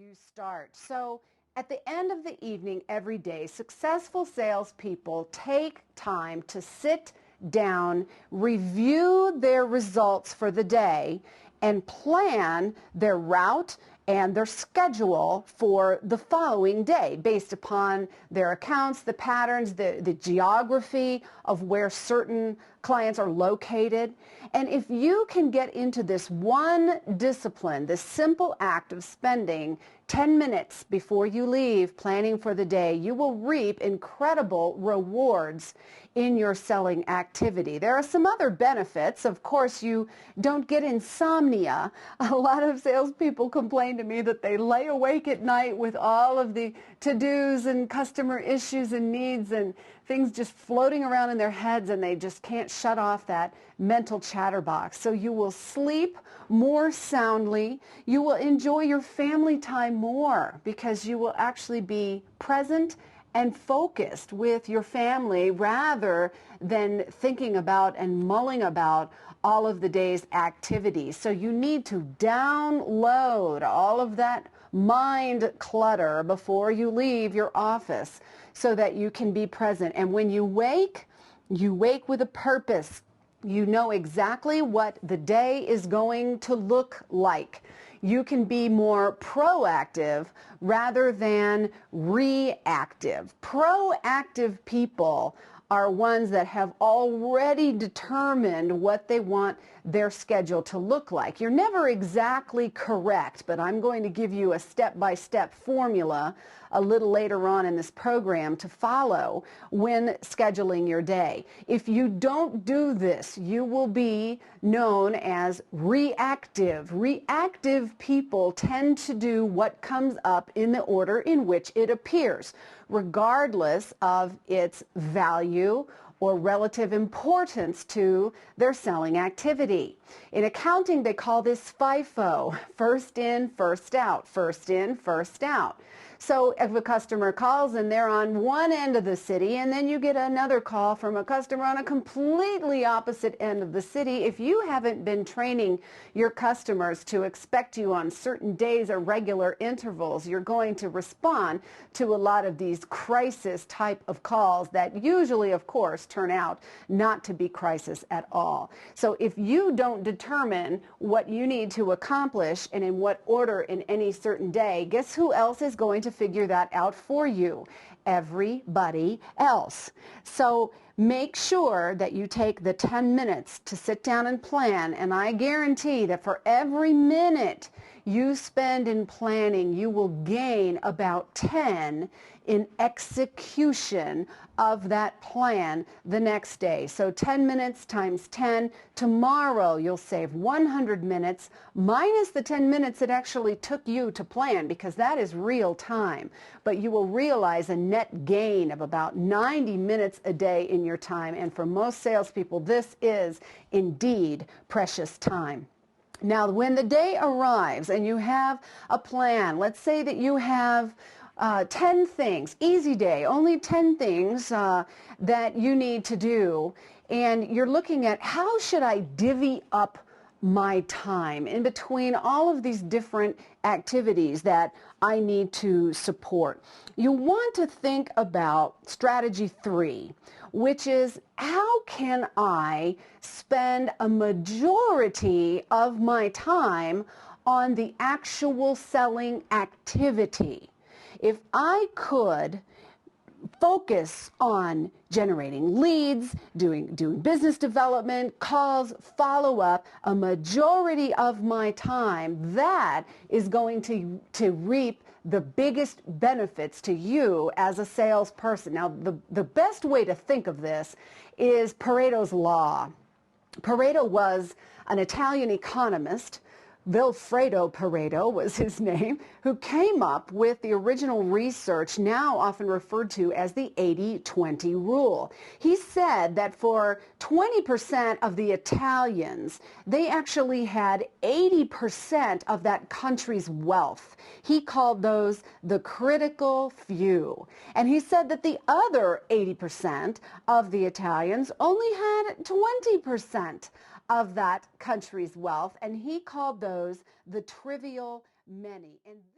you start. So at the end of the evening every day, successful salespeople take time to sit down, review their results for the day, and plan their route and their schedule for the following day based upon their accounts, the patterns, the geography of where certain clients are located. And if you can get into this one discipline, this simple act of spending 10 minutes before you leave planning for the day, you will reap incredible rewards in your selling activity. There are some other benefits. Of course, you don't get insomnia. A lot of salespeople complain to me that they lay awake at night with all of the to-dos and customer issues and needs and things just floating around in their heads, and they just can't shut off that mental chatterbox. So you will sleep more soundly. You will enjoy your family time more because you will actually be present and focused with your family rather than thinking about and mulling about all of the day's activities. So you need to download all of that mind clutter before you leave your office so that you can be present. And when you wake with a purpose. You know exactly what the day is going to look like. You can be more proactive rather than reactive. Proactive people are ones that have already determined what they want their schedule to look like. You're never exactly correct, but I'm going to give you a step-by-step formula a little later on in this program to follow when scheduling your day. If you don't do this, you will be known as reactive. Reactive people tend to do what comes up in the order in which it appears, regardless of its value or relative importance to their selling activity. In accounting, they call this FIFO, first in, first out, first in, first out. So if a customer calls and they're on one end of the city and then you get another call from a customer on a completely opposite end of the city, if you haven't been training your customers to expect you on certain days or regular intervals, you're going to respond to a lot of these crisis type of calls that usually, of course, turn out not to be crisis at all. So if you don't determine what you need to accomplish and in what order in any certain day, guess who else is going to figure that out for you? Everybody else. So make sure that you take the 10 minutes to sit down and plan, and I guarantee that for every minute you spend in planning, you will gain about 10 in execution of that plan the next day. So 10 minutes times 10. Tomorrow you'll save 100 minutes minus the 10 minutes it actually took you to plan, because that is real time. But you will realize a net gain of about 90 minutes a day in your time. And for most salespeople, this is indeed precious time. Now, when the day arrives and you have a plan, let's say that you have 10 things, easy day, only 10 things that you need to do, and you're looking at how should I divvy up my time in between all of these different activities that I need to support. You want to think about strategy 3, which is how can I spend a majority of my time on the actual selling activity? If I could focus on generating leads, doing business development, calls, follow-up, a majority of my time, that is going to reap the biggest benefits to you as a salesperson. Now, the best way to think of this is Pareto's law. Pareto was an Italian economist. Vilfredo Pareto was his name, who came up with the original research now often referred to as the 80-20 rule. He said that for 20% of the Italians, they actually had 80% of that country's wealth. He called those the critical few. And he said that the other 80% of the Italians only had 20% of that country's wealth, and he called those the trivial many. And